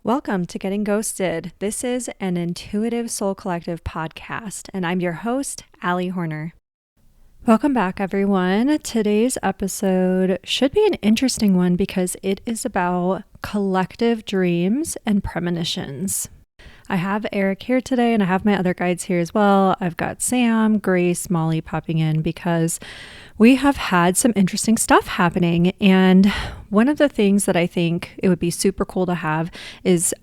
Welcome to Getting Ghosted. This is an Intuitive Soul Collective podcast, and I'm your host, Allie Horner. Welcome back, everyone. Today's episode should be an interesting one because it is about collective dreams and premonitions. I have Eric here today, and I have my other guides here as well. I've got Sam, Grace, Molly popping in because we have had some interesting stuff happening. And one of the things that I think it would be super cool to have is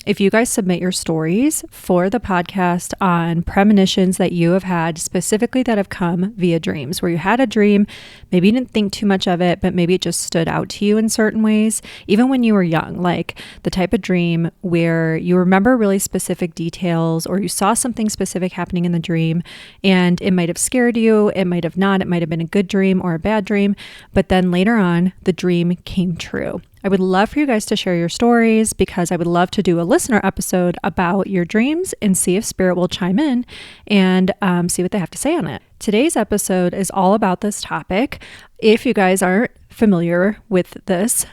if you guys submit your stories for the podcast on premonitions that you have had, specifically that have come via dreams, where you had a dream, maybe you didn't think too much of it, but maybe it just stood out to you in certain ways, even when you were young, like the type of dream where you remember really specific details or you saw something specific happening in the dream and it might have scared you, it might have not, it might have been a good dream or a bad dream, but then later on the dream came true. I would love for you guys to share your stories because I would love to do a listener episode about your dreams and see if Spirit will chime in and see what they have to say on it. Today's episode is all about this topic. If you guys aren't familiar with this,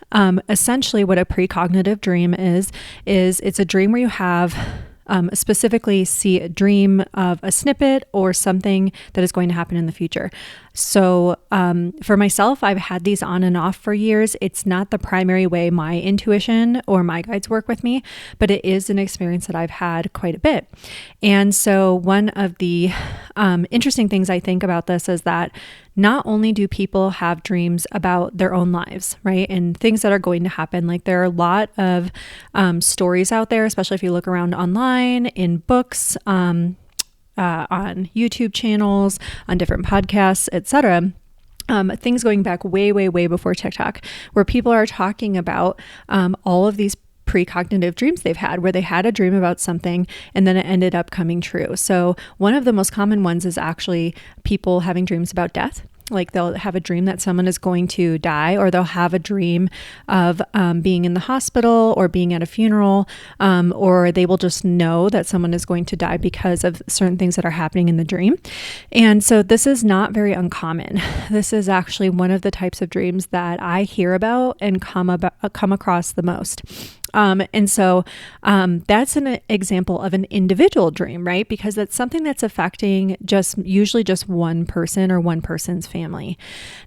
essentially what a precognitive dream is it's a dream where you have specifically see a dream of a snippet or something that is going to happen in the future. So for myself, I've had these on and off for years. It's not the primary way my intuition or my guides work with me, but it is an experience that I've had quite a bit. And so one of the interesting things I think about this is that not only do people have dreams about their own lives, right? And things that are going to happen. Like there are a lot of stories out there, especially if you look around online, in books, on YouTube channels, on different podcasts, etc. Things going back way, way, way before TikTok, where people are talking about all of these precognitive dreams they've had, where they had a dream about something and then it ended up coming true. So one of the most common ones is actually people having dreams about death. Like they'll have a dream that someone is going to die, or they'll have a dream of being in the hospital or being at a funeral, or they will just know that someone is going to die because of certain things that are happening in the dream. And so this is not very uncommon. This is actually one of the types of dreams that I hear about and come across the most. And so that's an example of an individual dream, right? Because that's something that's affecting usually just one person or one person's family.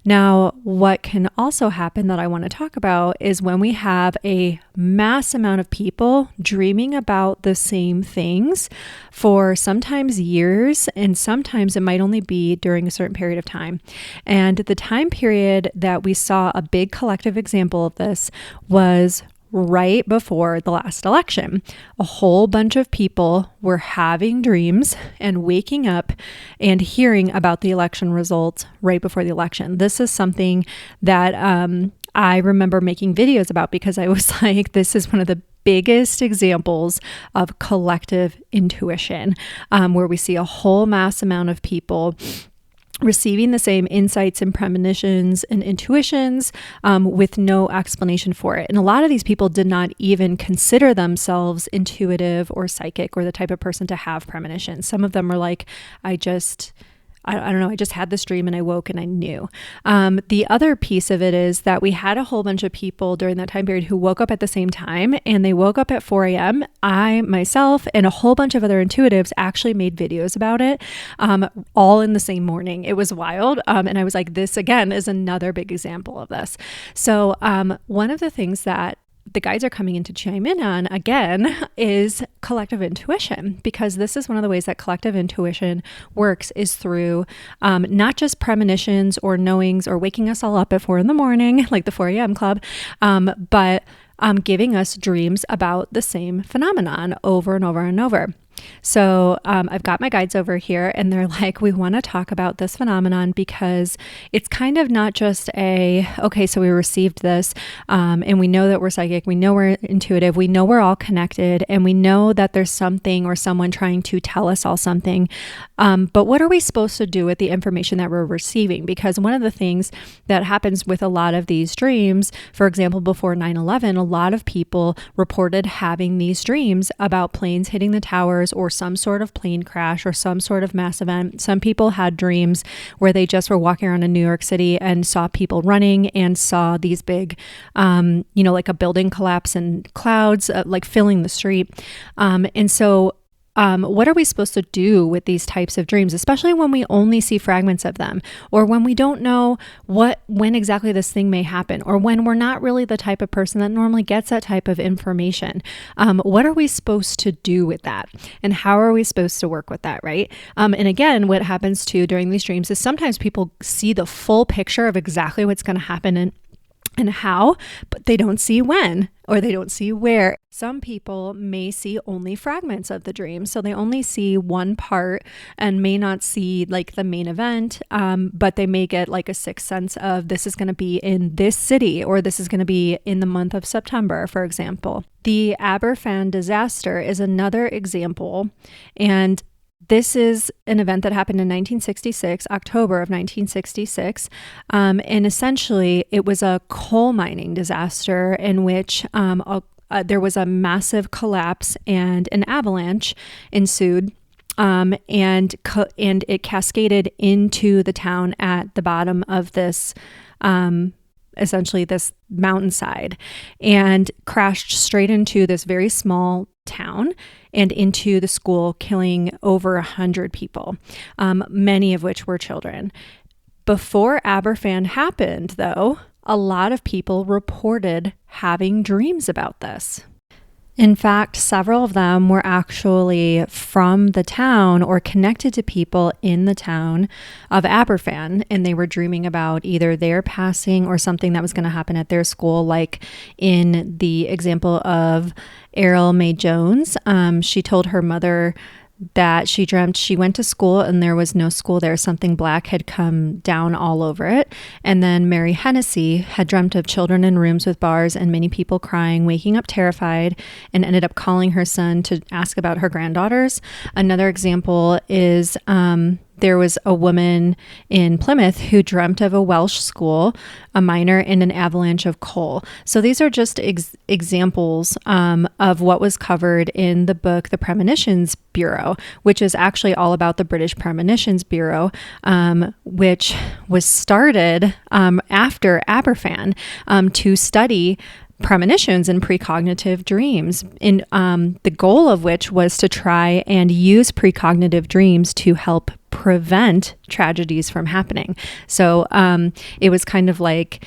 Now, what can also happen that I want to talk about is when we have a mass amount of people dreaming about the same things for sometimes years, and sometimes it might only be during a certain period of time. And the time period that we saw a big collective example of this was right before the last election. A whole bunch of people were having dreams and waking up and hearing about the election results right before the election. This is something that I remember making videos about because I was like, this is one of the biggest examples of collective intuition, where we see a whole mass amount of people receiving the same insights and premonitions and intuitions with no explanation for it. And a lot of these people did not even consider themselves intuitive or psychic or the type of person to have premonitions. Some of them were like, I don't know, I just had this dream and I woke and I knew. The other piece of it is that we had a whole bunch of people during that time period who woke up at the same time, and they woke up at 4 a.m. I, myself, and a whole bunch of other intuitives actually made videos about it, all in the same morning. It was wild. And I was like, this again is another big example of this. So one of the things that the guides are coming in to chime in on again is collective intuition, because this is one of the ways that collective intuition works is through not just premonitions or knowings or waking us all up at 4 a.m, like the 4 a.m. club, but giving us dreams about the same phenomenon over and over and over. So I've got my guides over here and they're like, we want to talk about this phenomenon because it's kind of not just okay, so we received this and we know that we're psychic, we know we're intuitive, we know we're all connected, and we know that there's something or someone trying to tell us all something. But what are we supposed to do with the information that we're receiving? Because one of the things that happens with a lot of these dreams, for example, before 9/11, a lot of people reported having these dreams about planes hitting the towers wars or some sort of plane crash or some sort of mass event. Some people had dreams where they just were walking around in New York City and saw people running and saw these big, like a building collapse and clouds like filling the street. What are we supposed to do with these types of dreams, especially when we only see fragments of them, or when we don't know when exactly this thing may happen, or when we're not really the type of person that normally gets that type of information? What are we supposed to do with that? And how are we supposed to work with that, right? And again, what happens too during these dreams is sometimes people see the full picture of exactly what's going to happen and how, but they don't see when, or they don't see where. Some people may see only fragments of the dream, so they only see one part and may not see like the main event, but they may get like a sixth sense of this is going to be in this city, or this is going to be in the month of September, for example. The Aberfan disaster is another example, and this is an event that happened in 1966, October of 1966, and essentially it was a coal mining disaster in which there was a massive collapse and an avalanche ensued, and it cascaded into the town at the bottom of this essentially this mountainside, and crashed straight into this very small town and into the school, killing over 100 people, many of which were children. Before Aberfan happened, though, a lot of people reported having dreams about this. In fact, several of them were actually from the town or connected to people in the town of Aberfan, and they were dreaming about either their passing or something that was going to happen at their school, like in the example of Errol May Jones. She told her mother that she dreamt she went to school and there was no school there. Something black had come down all over it. And then Mary Hennessy had dreamt of children in rooms with bars and many people crying, waking up terrified, and ended up calling her son to ask about her granddaughters. Another example is there was a woman in Plymouth who dreamt of a Welsh school, a miner, and an avalanche of coal. So these are just examples of what was covered in the book, The Premonitions Bureau, which is actually all about the British Premonitions Bureau, which was started after Aberfan to study premonitions and precognitive dreams, in the goal of which was to try and use precognitive dreams to help prevent tragedies from happening. So it was kind of like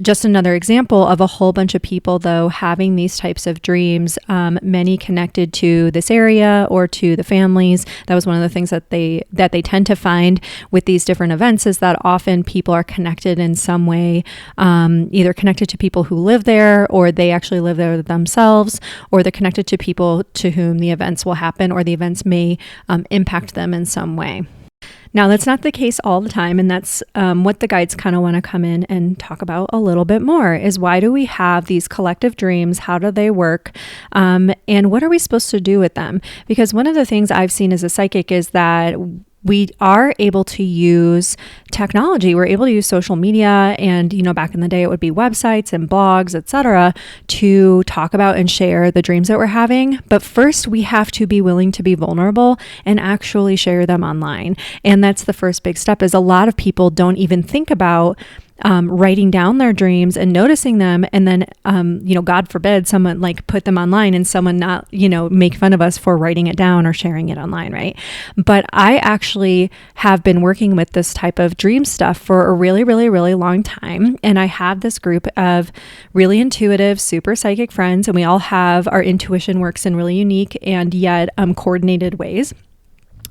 just another example of a whole bunch of people, though, having these types of dreams, many connected to this area or to the families. That was one of the things that they tend to find with these different events, is that often people are connected in some way, either connected to people who live there, or they actually live there themselves, or they're connected to people to whom the events will happen, or the events may impact them in some way. Now, that's not the case all the time, and that's what the guides kind of want to come in and talk about a little bit more, is why do we have these collective dreams? How do they work? And what are we supposed to do with them? Because one of the things I've seen as a psychic is that we are able to use technology. We're able to use social media, and, back in the day, it would be websites and blogs, etc., to talk about and share the dreams that we're having. But first, we have to be willing to be vulnerable and actually share them online. And that's the first big step, is a lot of people don't even think about writing down their dreams and noticing them, and then, God forbid someone put them online and someone not, make fun of us for writing it down or sharing it online, right? But I actually have been working with this type of dream stuff for a really, really, really long time. And I have this group of really intuitive, super psychic friends, and we all have our intuition works in really unique and yet coordinated ways.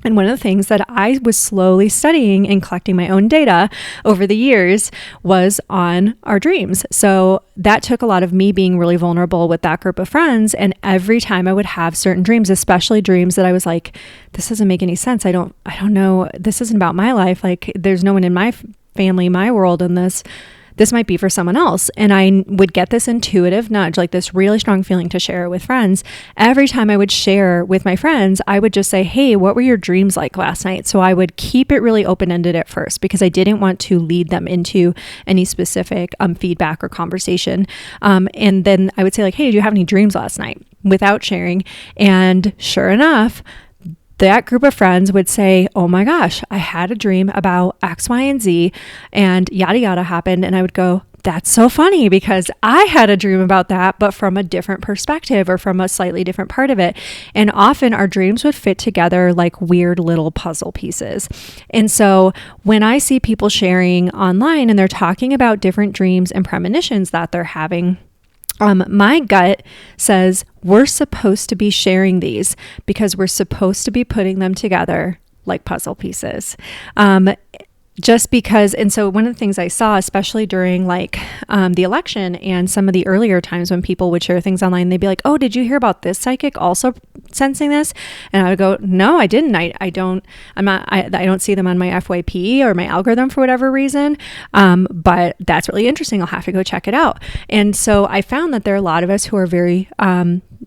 And one of the things that I was slowly studying and collecting my own data over the years was on our dreams. So that took a lot of me being really vulnerable with that group of friends. And every time I would have certain dreams, especially dreams that I was like, this doesn't make any sense. I don't know. This isn't about my life. There's no one in my family, my world in this. this might be for someone else. And I would get this intuitive nudge, like this really strong feeling to share it with friends. Every time I would share with my friends, I would just say, hey, what were your dreams like last night? So I would keep it really open-ended at first because I didn't want to lead them into any specific feedback or conversation. And then I would say like, hey, did you have any dreams last night? Without sharing. And sure enough, that group of friends would say, oh my gosh, I had a dream about X, Y, and Z and yada, yada happened. And I would go, that's so funny because I had a dream about that, but from a different perspective or from a slightly different part of it. And often our dreams would fit together like weird little puzzle pieces. And so when I see people sharing online and they're talking about different dreams and premonitions that they're having, my gut says we're supposed to be sharing these because we're supposed to be putting them together like puzzle pieces. Just because, and so one of the things I saw, especially during like the election and some of the earlier times when people would share things online, they'd be like, oh, did you hear about this psychic also sensing this? And I would go, no, I didn't. I don't see them on my FYP or my algorithm for whatever reason. But that's really interesting. I'll have to go check it out. And so I found that there are a lot of us who are very,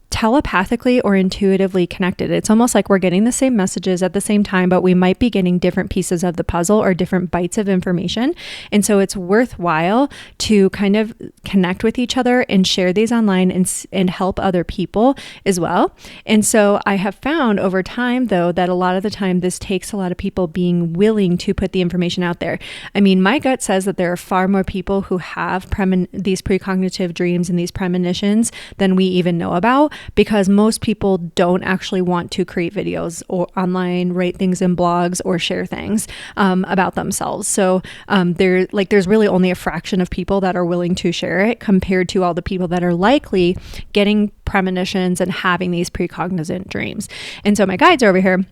telepathically or intuitively connected. It's almost like we're getting the same messages at the same time, but we might be getting different pieces of the puzzle or different bites of information. And so it's worthwhile to kind of connect with each other and share these online and help other people as well. And so I have found over time, though, that a lot of the time this takes a lot of people being willing to put the information out there. I mean, my gut says that there are far more people who have these precognitive dreams and these premonitions than we even know about, because most people don't actually want to create videos or online, write things in blogs or share things about themselves. So there's really only a fraction of people that are willing to share it compared to all the people that are likely getting premonitions and having these precognizant dreams. And so my guides are over here.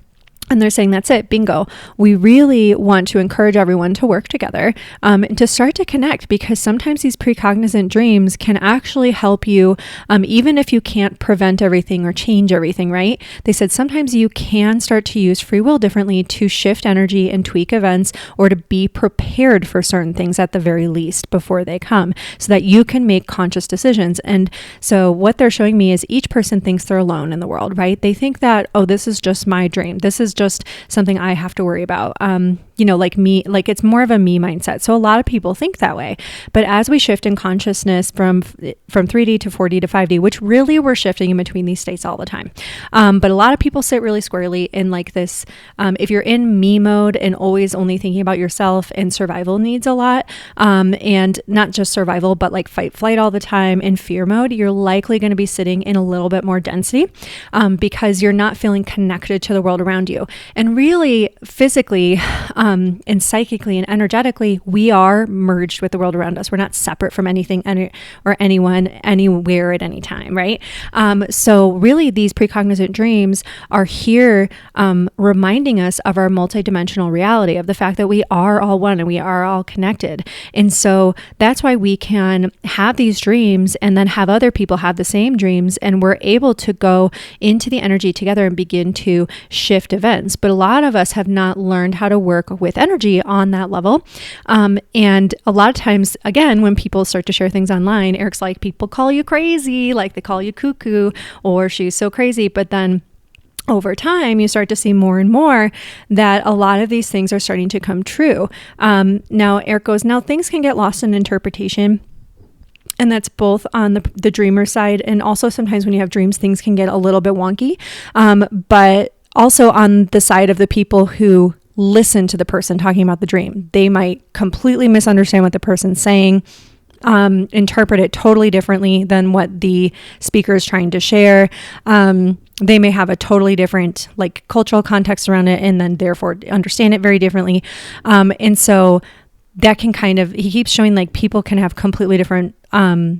And they're saying, that's it, bingo. We really want to encourage everyone to work together and to start to connect, because sometimes these precognizant dreams can actually help you, even if you can't prevent everything or change everything, right? They said sometimes you can start to use free will differently to shift energy and tweak events, or to be prepared for certain things at the very least before they come, so that you can make conscious decisions. And so what they're showing me is each person thinks they're alone in the world, right? They think that, oh, this is just my dream. This is just something I have to worry about. Like me, like it's more of a me mindset. So a lot of people think that way. But as we shift in consciousness from 3D to 4D to 5D, which really we're shifting in between these states all the time. But a lot of people sit really squarely in like this, if you're in me mode and always only thinking about yourself and survival needs a lot, and not just survival, but like fight, flight all the time in fear mode, you're likely going to be sitting in a little bit more density, because you're not feeling connected to the world around you. And really physically, and psychically and energetically, we are merged with the world around us. We're not separate from anything or anyone, anywhere at any time, right? So really these precognizant dreams are here reminding us of our multidimensional reality, of the fact that we are all one and we are all connected. And so that's why we can have these dreams and then have other people have the same dreams, and we're able to go into the energy together and begin to shift events. But a lot of us have not learned how to work with energy on that level. And a lot of times, again, when people start to share things online, Eric's like, people call you crazy, like they call you cuckoo, or she's so crazy. But then over time, you start to see more and more that a lot of these things are starting to come true. Now, Eric goes, now things can get lost in interpretation. And that's both on the dreamer side, and also sometimes when you have dreams, things can get a little bit wonky. But also on the side of the people who listen to the person talking about the dream, they might completely misunderstand what the person's saying, interpret it totally differently than what the speaker is trying to share. They may have a totally different like cultural context around it, and then therefore understand it very differently. And so that can he keeps showing like people can have completely different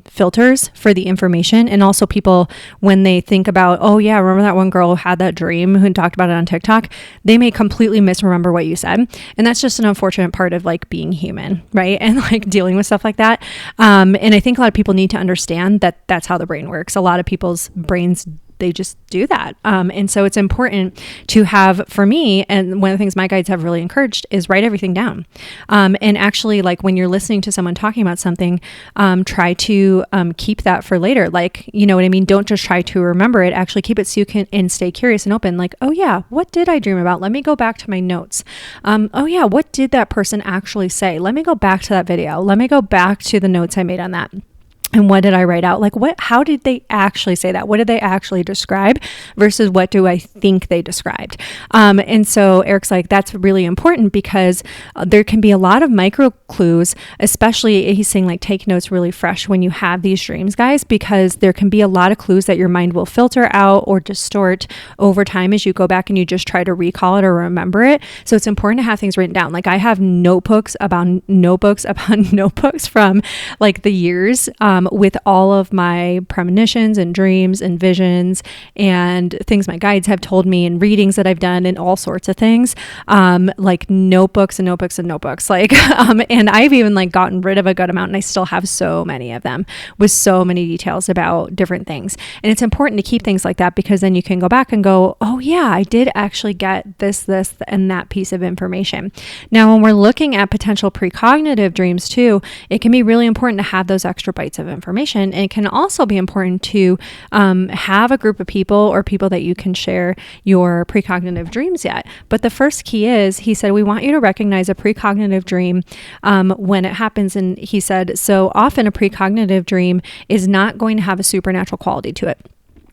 filters for the information. And also people, when they think about, oh yeah, remember that one girl who had that dream who talked about it on TikTok, they may completely misremember what you said. And that's just an unfortunate part of like being human, right? And like dealing with stuff like that. And I think a lot of people need to understand that that's how the brain works. A lot of people's brains, just do that. And so it's important to have, for me, and one of the things my guides have really encouraged is write everything down. And actually, like when you're listening to someone talking about something, try to keep that for later. Like, you know what I mean? Don't just try to remember it. Actually keep it so you can and stay curious and open. Like, oh yeah, what did I dream about? Let me go back to my notes. Oh yeah, what did that person actually say? Let me go back to that video. Let me go back to the notes I made on that. And what did I write out? Like how did they actually say that? What did they actually describe versus what do I think they described? And so Eric's like, that's really important because there can be a lot of micro clues, especially he's saying like, take notes really fresh when you have these dreams, guys, because there can be a lot of clues that your mind will filter out or distort over time as you go back and you just try to recall it or remember it. So it's important to have things written down. Like I have notebooks upon notebooks from like the years, with all of my premonitions and dreams and visions and things my guides have told me and readings that I've done and all sorts of things, like notebooks and notebooks and notebooks, like, and I've even like gotten rid of a good amount and I still have so many of them with so many details about different things. And it's important to keep things like that because then you can go back and go, oh yeah, I did actually get this, and that piece of information. Now, when we're looking at potential precognitive dreams too, it can be really important to have those extra bites of information. And it can also be important to have a group of people or people that you can share your precognitive dreams yet. But the first key is, he said, we want you to recognize a precognitive dream when it happens. And he said, so often a precognitive dream is not going to have a supernatural quality to it.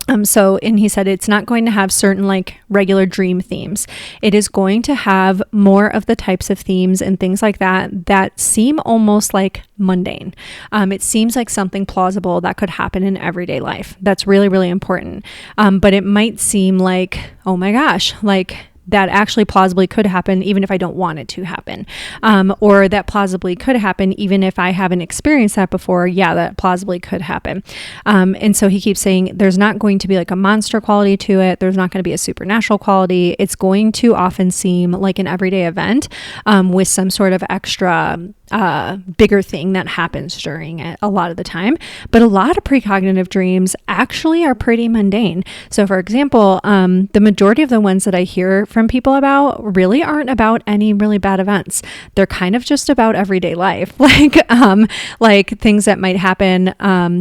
And he said, it's not going to have certain like regular dream themes. It is going to have more of the types of themes and things like that seem almost like mundane. It seems like something plausible that could happen in everyday life. That's really, really important. But it might seem like, oh my gosh, like that actually plausibly could happen even if I don't want it to happen. Or that plausibly could happen even if I haven't experienced that before. Yeah, that plausibly could happen. And so he keeps saying there's not going to be like a monster quality to it. There's not going to be a supernatural quality. It's going to often seem like an everyday event with some sort of extra bigger thing that happens during it a lot of the time. But a lot of precognitive dreams actually are pretty mundane. So for example, the majority of the ones that I hear from people about really aren't about any really bad events. They're kind of just about everyday life, like things that might happen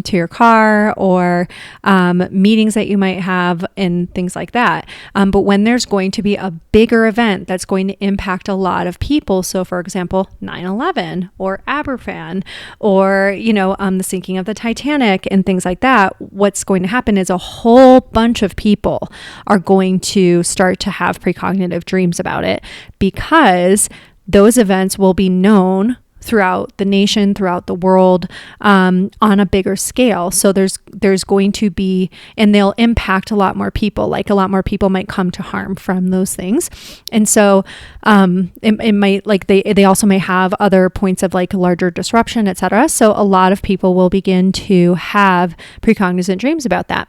to your car or meetings that you might have and things like that. But when there's going to be a bigger event that's going to impact a lot of people, so for example, 9/11 or Aberfan or, the sinking of the Titanic and things like that, what's going to happen is a whole bunch of people are going to start to have precognitive dreams about it because those events will be known throughout the nation, throughout the world, on a bigger scale. So there's going to be, and they'll impact a lot more people, like a lot more people might come to harm from those things. And so it might, like they also may have other points of like larger disruption, etc. So a lot of people will begin to have precognizant dreams about that.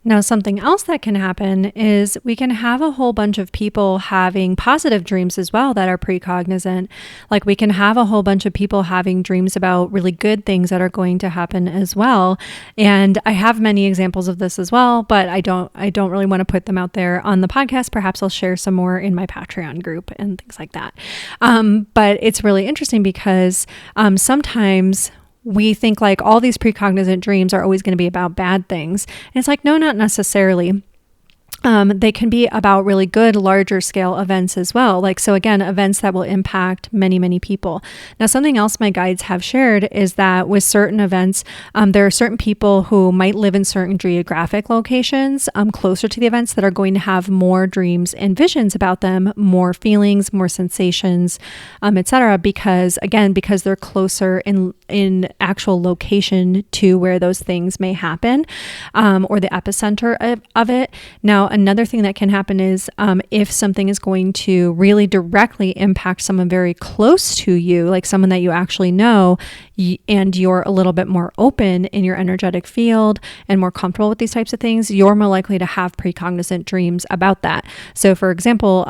Now, something else that can happen is we can have a whole bunch of people having positive dreams as well that are precognizant. Like we can have a whole bunch of people having dreams about really good things that are going to happen as well. And I have many examples of this as well, but I don't really want to put them out there on the podcast. Perhaps I'll share some more in my Patreon group and things like that. But it's really interesting because sometimes we think like all these precognizant dreams are always going to be about bad things. And it's like, no, not necessarily. They can be about really good, larger scale events as well. Like, so again, events that will impact many, many people. Now, something else my guides have shared is that with certain events, there are certain people who might live in certain geographic locations, closer to the events that are going to have more dreams and visions about them, more feelings, more sensations, etc. Because they're closer in actual location to where those things may happen, or the epicenter of it. Now, another thing that can happen is if something is going to really directly impact someone very close to you, like someone that you actually know, and you're a little bit more open in your energetic field and more comfortable with these types of things, you're more likely to have precognizant dreams about that. So for example,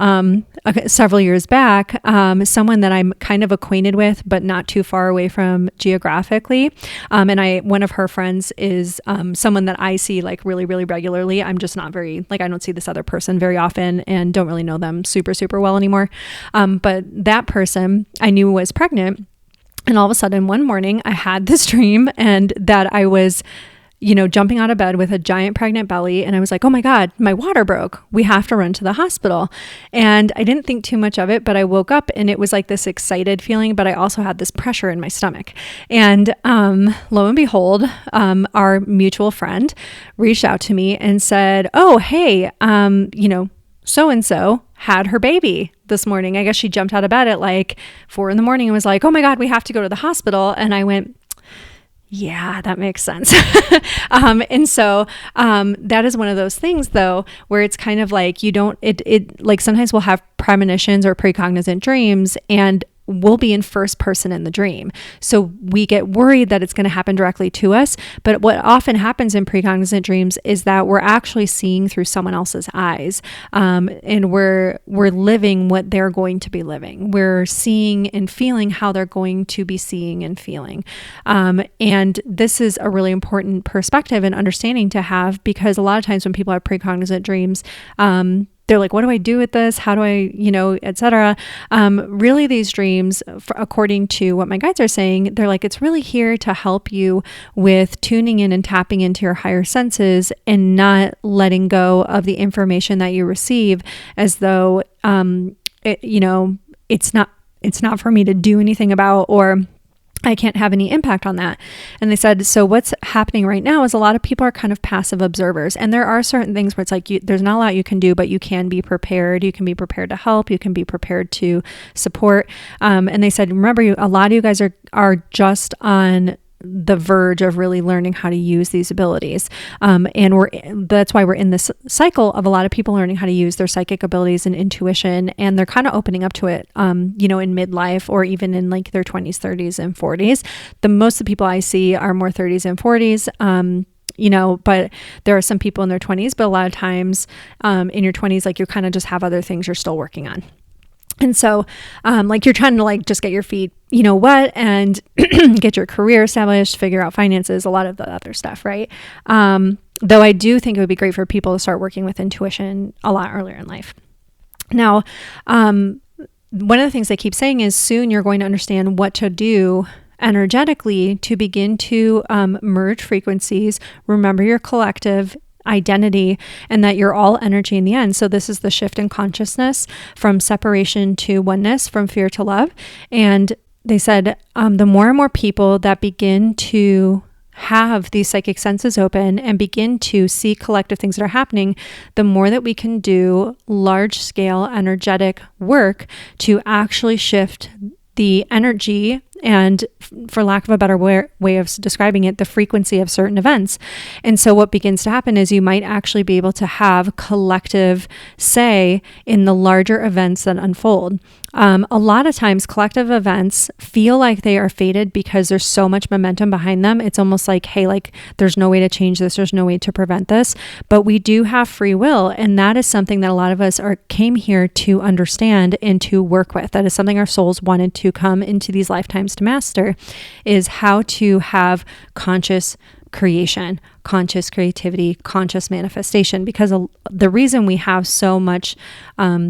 several years back, someone that I'm kind of acquainted with, but not too far away from geographically, and one of her friends is someone that I see like really, really regularly. I'm just not very, like, I don't see this other person very often and don't really know them super, super well anymore. But that person I knew was pregnant. And all of a sudden one morning I had this dream, and that I was, jumping out of bed with a giant pregnant belly. And I was like, oh my God, my water broke. We have to run to the hospital. And I didn't think too much of it, but I woke up and it was like this excited feeling, but I also had this pressure in my stomach. And lo and behold, our mutual friend reached out to me and said, oh, hey, so-and-so had her baby this morning. I guess she jumped out of bed at like 4 a.m. and was like, oh my God, we have to go to the hospital. And I went, yeah, that makes sense. And so that is one of those things though, where it's kind of like like sometimes we'll have premonitions or precognizant dreams, and we'll be in first person in the dream. So we get worried that it's going to happen directly to us. But what often happens in precognizant dreams is that we're actually seeing through someone else's eyes. And we're living what they're going to be living. We're seeing and feeling how they're going to be seeing and feeling. And this is a really important perspective and understanding to have, because a lot of times when people have precognizant dreams, they're like, what do I do with this? How do I, et cetera. Really these dreams, according to what my guides are saying, they're like, it's really here to help you with tuning in and tapping into your higher senses and not letting go of the information that you receive as though, it's not for me to do anything about, or I can't have any impact on that. And they said, so what's happening right now is a lot of people are kind of passive observers. And there are certain things where it's like, there's not a lot you can do, but you can be prepared. You can be prepared to help. You can be prepared to support. And they said, remember, a lot of you guys are just on the verge of really learning how to use these abilities. And that's why we're in this cycle of a lot of people learning how to use their psychic abilities and intuition. And they're kind of opening up to it, in midlife or even in like their 20s, 30s and 40s. Most of the people I see are more 30s and 40s. But there are some people in their 20s, but a lot of times, in your 20s, like you kind of just have other things you're still working on. And so, you're trying to just get your feet, wet and get your career established, figure out finances, a lot of the other stuff, right? Though I do think it would be great for people to start working with intuition a lot earlier in life. Now, one of the things they keep saying is soon you're going to understand what to do energetically to begin to merge frequencies, remember your collective identity, and that you're all energy in the end. So this is the shift in consciousness from separation to oneness, from fear to love. And they said the more and more people that begin to have these psychic senses open and begin to see collective things that are happening, the more that we can do large scale energetic work to actually shift the energy and, for lack of a better way of describing it, the frequency of certain events. And so what begins to happen is you might actually be able to have collective say in the larger events that unfold. A lot of times collective events feel like they are fated because there's so much momentum behind them. It's almost like, hey, there's no way to change this. There's no way to prevent this, but we do have free will. And that is something that a lot of us came here to understand and to work with. That is something our souls wanted to come into these lifetimes to master, is how to have conscious creation, conscious creativity, conscious manifestation. Because the reason we have so much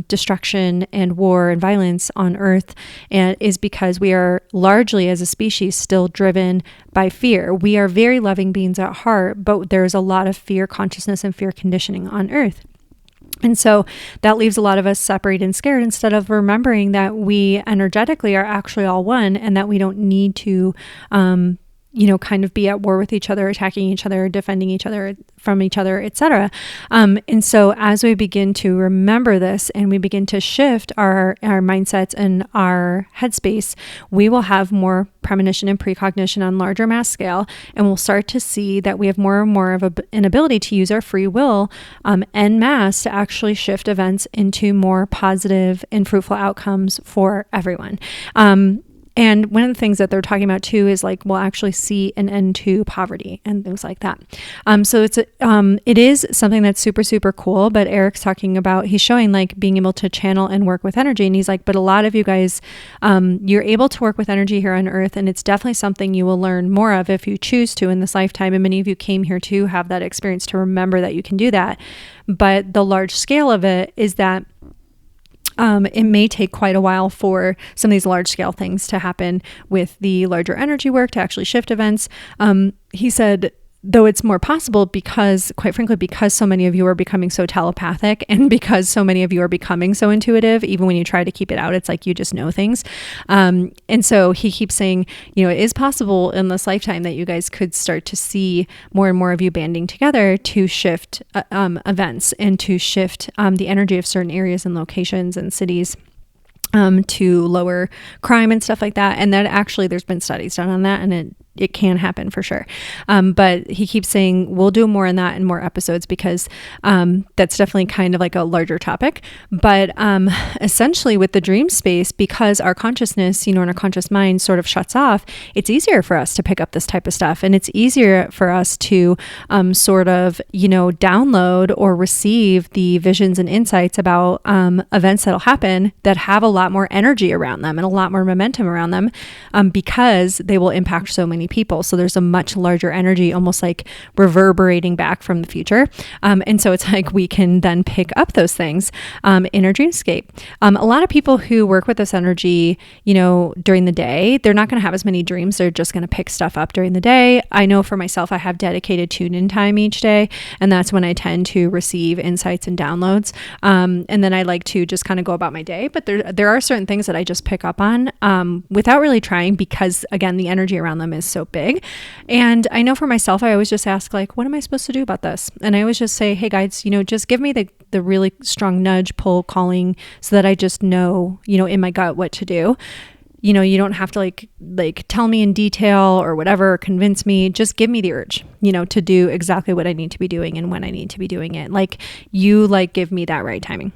destruction and war and violence on Earth is because we are largely, as a species, still driven by fear. We are very loving beings at heart, but there's a lot of fear consciousness and fear conditioning on Earth. And so that leaves a lot of us separated and scared, instead of remembering that we energetically are actually all one, and that we don't need to kind of be at war with each other, attacking each other, defending each other from each other, etc. And so as we begin to remember this and we begin to shift our mindsets and our headspace, we will have more premonition and precognition on larger mass scale, and we'll start to see that we have more and more of an ability to use our free will en masse to actually shift events into more positive and fruitful outcomes for everyone. And one of the things that they're talking about too is like we'll actually see an end to poverty and things like that. So it is something that's super, super cool. But Eric's talking about, he's showing like being able to channel and work with energy. And he's like, but a lot of you guys, you're able to work with energy here on Earth. And it's definitely something you will learn more of if you choose to in this lifetime. And many of you came here to have that experience to remember that you can do that. But the large scale of it is that it may take quite a while for some of these large scale things to happen with the larger energy work to actually shift events. He said, though it's more possible because, quite frankly, because so many of you are becoming so telepathic and because so many of you are becoming so intuitive, even when you try to keep it out, it's like you just know things. And so he keeps saying, it is possible in this lifetime that you guys could start to see more and more of you banding together to shift events and to shift the energy of certain areas and locations and cities. To lower crime and stuff like that. And that actually, there's been studies done on that, and it can happen for sure. But he keeps saying we'll do more on that in more episodes because that's definitely kind of like a larger topic. But essentially with the dream space, because our consciousness, and our conscious mind sort of shuts off, it's easier for us to pick up this type of stuff. And it's easier for us to sort of, download or receive the visions and insights about events that'll happen that have a lot more energy around them and a lot more momentum around them because they will impact so many people. So there's a much larger energy, almost like reverberating back from the future. And so it's like we can then pick up those things in our dreamscape. A lot of people who work with this energy, during the day, they're not going to have as many dreams. They're just going to pick stuff up during the day. I know for myself, I have dedicated tune-in time each day, and that's when I tend to receive insights and downloads. And then I like to just kind of go about my day. But there are certain things that I just pick up on without really trying because, again, the energy around them is so big. And I know for myself, I always just ask, like, what am I supposed to do about this? And I always just say, hey, guides, just give me the really strong nudge, pull, calling so that I just know, in my gut what to do. You don't have to like tell me in detail or whatever, or convince me. Just give me the urge, to do exactly what I need to be doing and when I need to be doing it. Give me that right timing.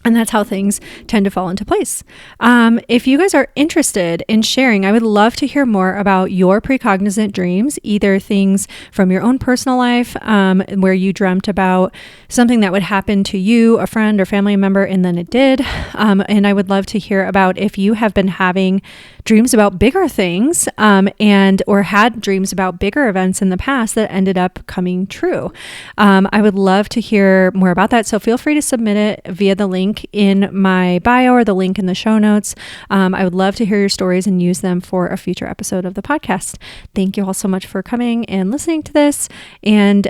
And that's how things tend to fall into place. If you guys are interested in sharing, I would love to hear more about your precognizant dreams, either things from your own personal life, where you dreamt about something that would happen to you, a friend or family member, and then it did. And I would love to hear about if you have been having dreams about bigger things, or had dreams about bigger events in the past that ended up coming true. I would love to hear more about that. So feel free to submit it via the link in my bio or the link in the show notes. I would love to hear your stories and use them for a future episode of the podcast. Thank you all so much for coming and listening to this. And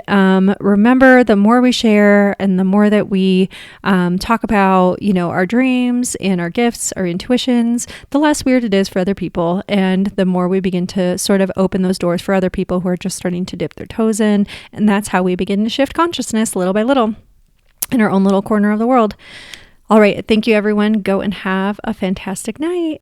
remember, the more we share and the more that we talk about, our dreams and our gifts, our intuitions, the less weird it is for other people. And the more we begin to sort of open those doors for other people who are just starting to dip their toes in. And that's how we begin to shift consciousness little by little in our own little corner of the world. All right. Thank you, everyone. Go and have a fantastic night.